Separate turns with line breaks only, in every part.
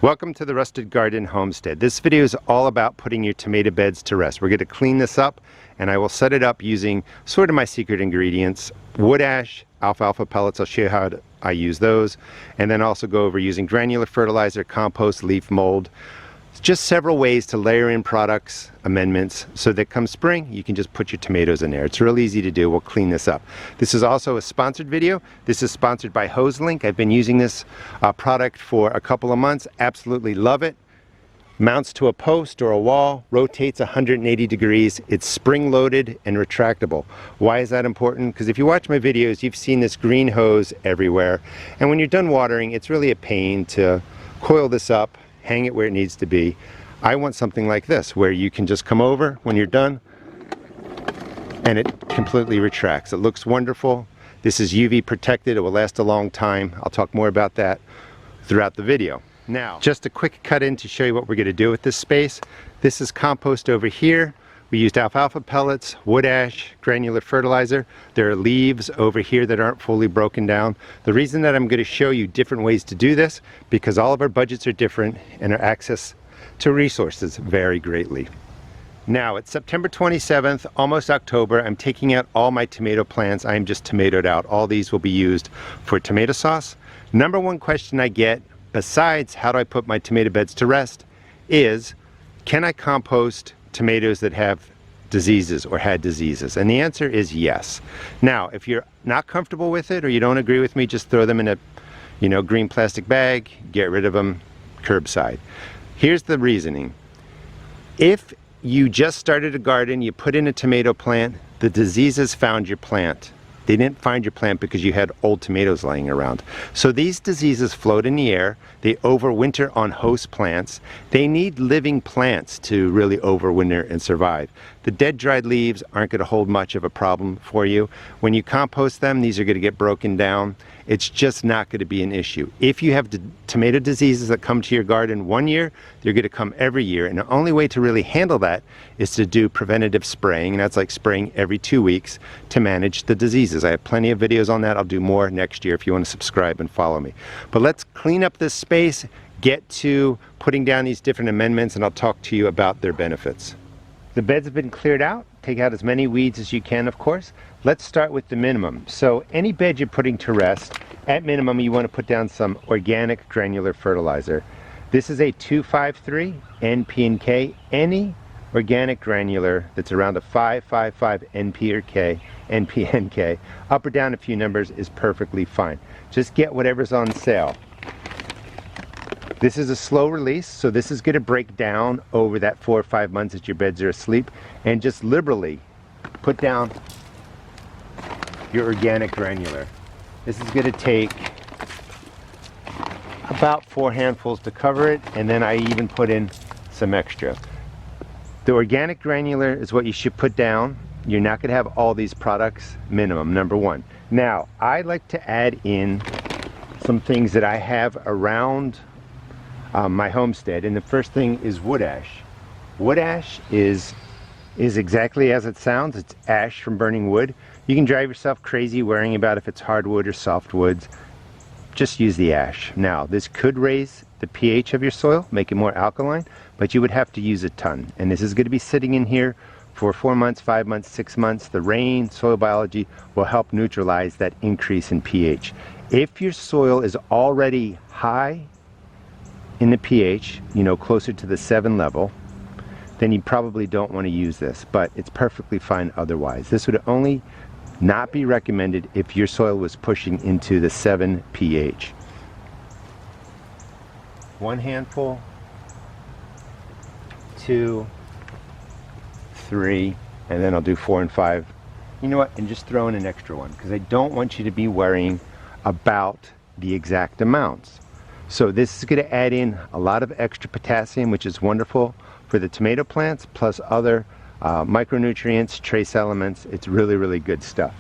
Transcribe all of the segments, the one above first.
Welcome to the Rusted Garden Homestead. This video is all about putting your tomato beds to rest. We're going to clean this up and I will set it up using sort of my secret ingredients: wood ash, alfalfa pellets. I'll show you how I use those, and then also go over using granular fertilizer, compost, leaf mold. Just several ways to layer in products, amendments, so that come spring you can just put your tomatoes in there. It's real easy to do. We'll clean this up. This is also a sponsored video. This is sponsored by Hoselink. I've been using this product for a couple of months. Absolutely love it. Mounts to a post or a wall, rotates 180 degrees. It's spring loaded and retractable. Why is that important? Because if you watch my videos, you've seen this green hose everywhere, and when you're done watering, it's really a pain to coil this up, hang it where it needs to be. I want something like this where you can just come over when you're done and it completely retracts. It looks wonderful. This is UV protected. It will last a long time. I'll talk more about that throughout the video. Now, just a quick cut in to show you what we're going to do with this space. This is compost over here. We used alfalfa pellets, wood ash, granular fertilizer. There are leaves over here that aren't fully broken down. The reason that I'm going to show you different ways to do this, because all of our budgets are different and our access to resources vary greatly. Now, it's September 27th, almost October. I'm taking out all my tomato plants. I'm just tomatoed out. All these will be used for tomato sauce. Number one question I get, besides how do I put my tomato beds to rest, is can I compost tomatoes that have diseases or had diseases? And the answer is yes. Now, if you're not comfortable with it or you don't agree with me, just throw them in a green plastic bag, get rid of them, curbside. Here's the reasoning. If you just started a garden, you put in a tomato plant, the diseases found your plant. They didn't find your plant because you had old tomatoes laying around. So these diseases float in the air. They overwinter on host plants. They need living plants to really overwinter and survive. The dead, dried leaves aren't going to hold much of a problem for you. When you compost them, these are going to get broken down. It's just not going to be an issue. If you have tomato diseases that come to your garden one year, they're going to come every year. And the only way to really handle that is to do preventative spraying. And that's like spraying every 2 weeks to manage the diseases. I have plenty of videos on that. I'll do more next year if you want to subscribe and follow me. But let's clean up this space, get to putting down these different amendments, and I'll talk to you about their benefits. The beds have been cleared out. Take out as many weeds as you can, of course. Let's start with the minimum. So any bed you're putting to rest, at minimum you want to put down some organic granular fertilizer. This is a 253 NP&K. Any organic granular that's around a 555 NP&K, up or down a few numbers, is perfectly fine. Just get whatever's on sale. This is a slow release, so this is going to break down over that 4 or 5 months that your beds are asleep, and just liberally put down your organic granular. This is going to take about 4 handfuls to cover it, and then I even put in some extra. The organic granular is what you should put down. You're not going to have all these products, minimum, number one. Now, I like to add in some things that I have around my homestead, and the first thing is wood ash. Wood ash is exactly as it sounds. It's ash from burning wood. You can drive yourself crazy worrying about if it's hardwood or softwoods. Just use the ash. Now, this could raise the pH of your soil, make it more alkaline, but you would have to use a ton. And this is going to be sitting in here for 4 months, 5 months, 6 months. The rain, soil biology will help neutralize that increase in pH. If your soil is already high in the pH, closer to the 7 level, then you probably don't want to use this, but it's perfectly fine otherwise. This would only not be recommended if your soil was pushing into the 7 pH. 1 handful, 2, 3, and then I'll do 4 and 5. You know what, and just throw in an extra one, because I don't want you to be worrying about the exact amounts. So this is going to add in a lot of extra potassium, which is wonderful for the tomato plants, plus other micronutrients, trace elements. It's really, really good stuff.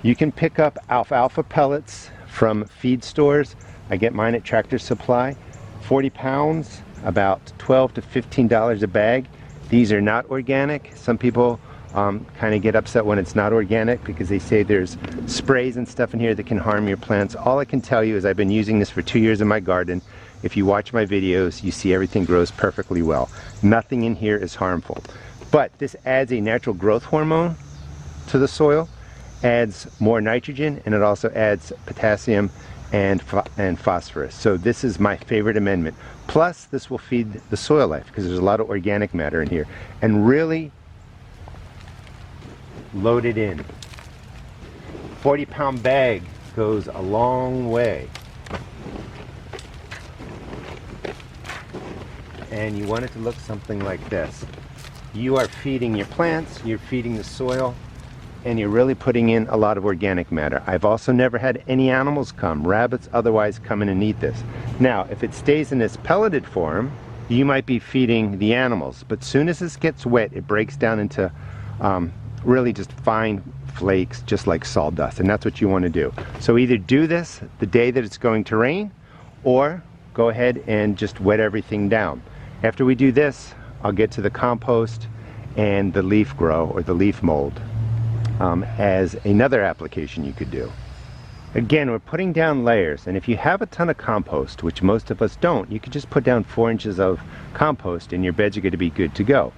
You can pick up alfalfa pellets from feed stores. I get mine at Tractor Supply. 40 pounds, about $12 to $15 a bag. These are not organic. Some people kind of get upset when it's not organic because they say there's sprays and stuff in here that can harm your plants. All I can tell you is I've been using this for 2 years in my garden, If you watch my videos, you see everything grows perfectly well. Nothing in here is harmful. But this adds a natural growth hormone to the soil, adds more nitrogen, and it also adds potassium and phosphorus. So this is my favorite amendment. Plus, this will feed the soil life because there's a lot of organic matter in here. And really load it in. 40-pound bag goes a long way. And you want it to look something like this. You are feeding your plants, you're feeding the soil, and you're really putting in a lot of organic matter. I've also never had any animals come, rabbits otherwise, come in and eat this. Now, if it stays in this pelleted form, you might be feeding the animals, but soon as this gets wet, it breaks down into really just fine flakes, just like sawdust, and that's what you want to do. So either do this the day that it's going to rain, or go ahead and just wet everything down. After we do this, I'll get to the compost and the leaf grow, or the leaf mold, as another application you could do. Again, we're putting down layers, and if you have a ton of compost, which most of us don't, you could just put down 4 inches of compost and your beds are going to be good to go.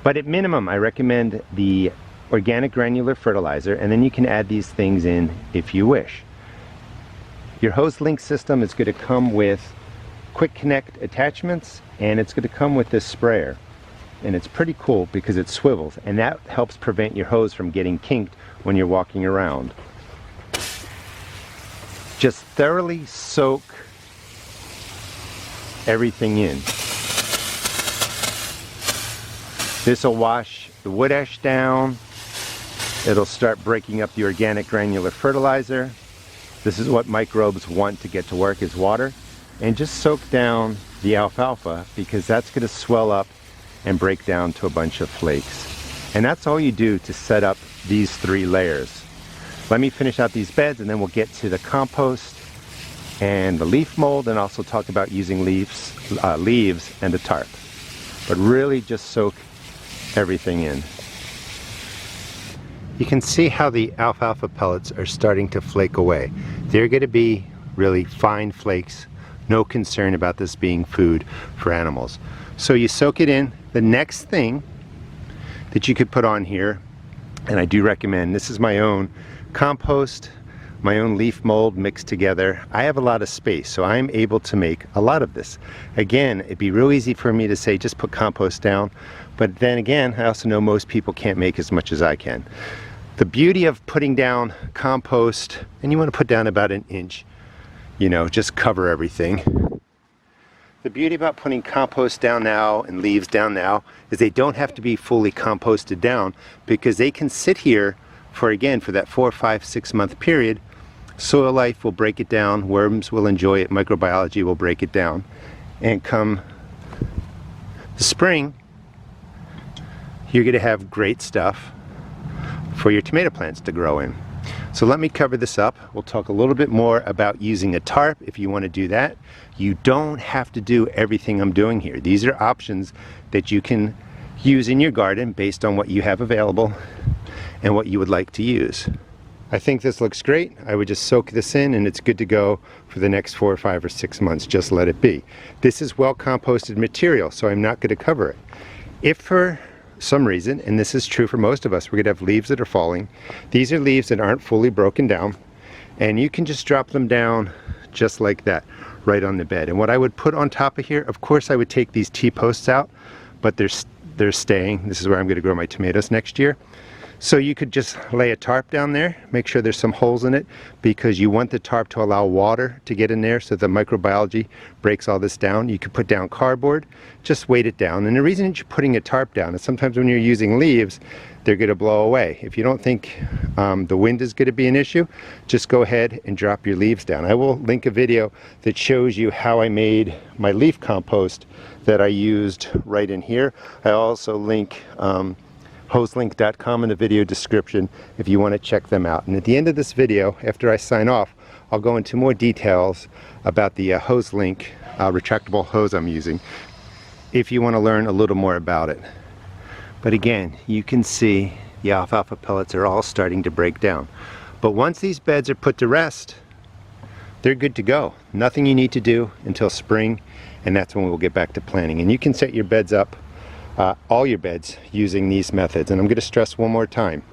But at minimum, I recommend the organic granular fertilizer, and then you can add these things in if you wish. Your Hoselink system is going to come with quick connect attachments, and it's going to come with this sprayer. And it's pretty cool because it swivels, and that helps prevent your hose from getting kinked when you're walking around. Just thoroughly soak everything in. This will wash the wood ash down. It'll start breaking up the organic granular fertilizer. This is what microbes want to get to work, is water. And just soak down the alfalfa, because that's going to swell up and break down to a bunch of flakes. And that's all you do to set up these 3 layers. Let me finish out these beds, and then we'll get to the compost and the leaf mold, and also talk about using leaves and a tarp. But really just soak everything in. You can see how the alfalfa pellets are starting to flake away. They're going to be really fine flakes. No concern about this being food for animals. So you soak it in. The next thing that you could put on here, and I do recommend, this is my own compost, my own leaf mold mixed together. I have a lot of space, so I'm able to make a lot of this. Again, it'd be real easy for me to say just put compost down, but then again, I also know most people can't make as much as I can. The beauty of putting down compost, and you want to put down about 1 inch, you know, just cover everything. The beauty about putting compost down now and leaves down now is they don't have to be fully composted down, because they can sit here for, again, for that 4, 5, 6 month period. Soil life will break it down, worms will enjoy it, microbiology will break it down, and come the spring, you're going to have great stuff for your tomato plants to grow in. So let me cover this up. We'll talk a little bit more about using a tarp if you want to do that. You don't have to do everything I'm doing here. These are options that you can use in your garden based on what you have available and what you would like to use. I think this looks great. I would just soak this in, and it's good to go for the next 4 or 5 or 6 months. Just let it be. This is well composted material, so I'm not going to cover it. If for some reason, and this is true for most of us, we're going to have leaves that are falling. These are leaves that aren't fully broken down, and you can just drop them down just like that right on the bed. And what I would put on top of here, of course I would take these T-posts out, but they're staying. This is where I'm going to grow my tomatoes next year. So you could just lay a tarp down there, make sure there's some holes in it, because you want the tarp to allow water to get in there so the microbiology breaks all this down. You could put down cardboard, just weight it down. And the reason that you're putting a tarp down is sometimes when you're using leaves, they're going to blow away. If you don't think the wind is going to be an issue, just go ahead and drop your leaves down. I will link a video that shows you how I made my leaf compost that I used right in here. I also link Hoselink.com in the video description if you want to check them out. And at the end of this video, after I sign off, I'll go into more details about the Hoselink retractable hose I'm using, if you want to learn a little more about it. But again, you can see the alfalfa pellets are all starting to break down. But once these beds are put to rest, they're good to go. Nothing you need to do until spring, and that's when we'll get back to planting. And you can set your beds up, all your beds, using these methods. And I'm going to stress one more time.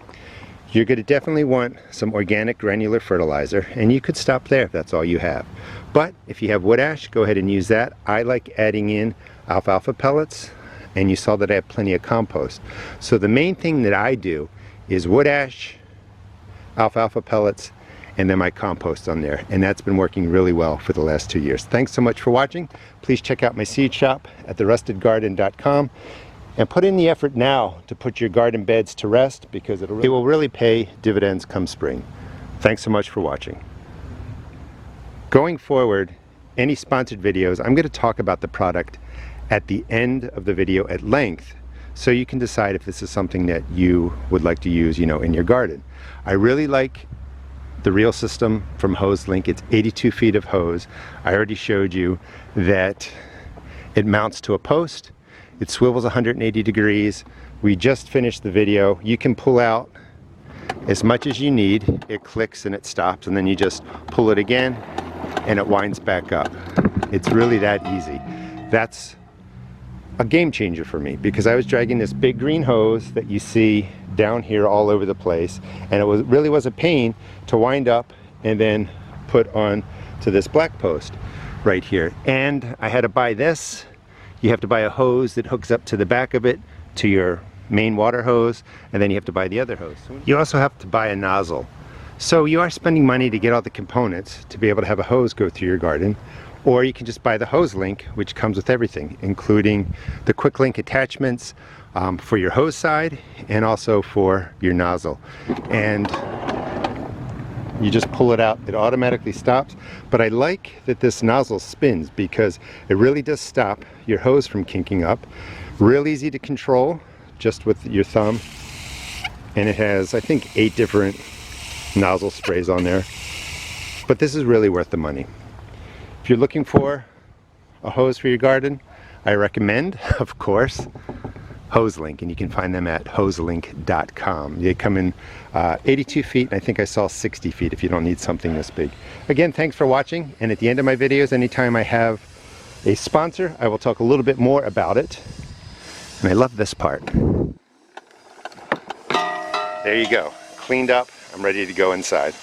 You're going to definitely want some organic granular fertilizer, and you could stop there if that's all you have. But if you have wood ash, go ahead and use that. I like adding in alfalfa pellets, and you saw that I have plenty of compost. So the main thing that I do is wood ash, alfalfa pellets, and then my compost on there, and that's been working really well for the last 2 years. Thanks so much for watching. Please check out my seed shop at therustedgarden.com and put in the effort now to put your garden beds to rest, because it will really pay dividends come spring. Thanks so much for watching. Going forward, any sponsored videos, I'm going to talk about the product at the end of the video at length, so you can decide if this is something that you would like to use, in your garden. I really like the reel system from Hoselink. It's 82 feet of hose. I already showed you that it mounts to a post. It swivels 180 degrees. We just finished the video. You can pull out as much as you need. It clicks and it stops, and then you just pull it again and it winds back up. It's really that easy. That's a game changer for me, because I was dragging this big green hose that you see down here all over the place, and it really was a pain to wind up and then put on to this black post right here. And I had to buy this. You have to buy a hose that hooks up to the back of it to your main water hose, and then you have to buy the other hose. You also have to buy a nozzle. So you are spending money to get all the components to be able to have a hose go through your garden. Or you can just buy the Hoselink, which comes with everything, including the quick link attachments for your hose side and also for your nozzle. And you just pull it out, it automatically stops. But I like that this nozzle spins, because it really does stop your hose from kinking up. Real easy to control, just with your thumb. And it has, I think, 8 different nozzle sprays on there. But this is really worth the money. If you're looking for a hose for your garden, I recommend, of course, Hoselink, and you can find them at hoselink.com. They come in 82 feet, and I think I saw 60 feet if you don't need something this big. Again, thanks for watching, and at the end of my videos, anytime I have a sponsor, I will talk a little bit more about it. And I love this part. There you go, cleaned up, I'm ready to go inside.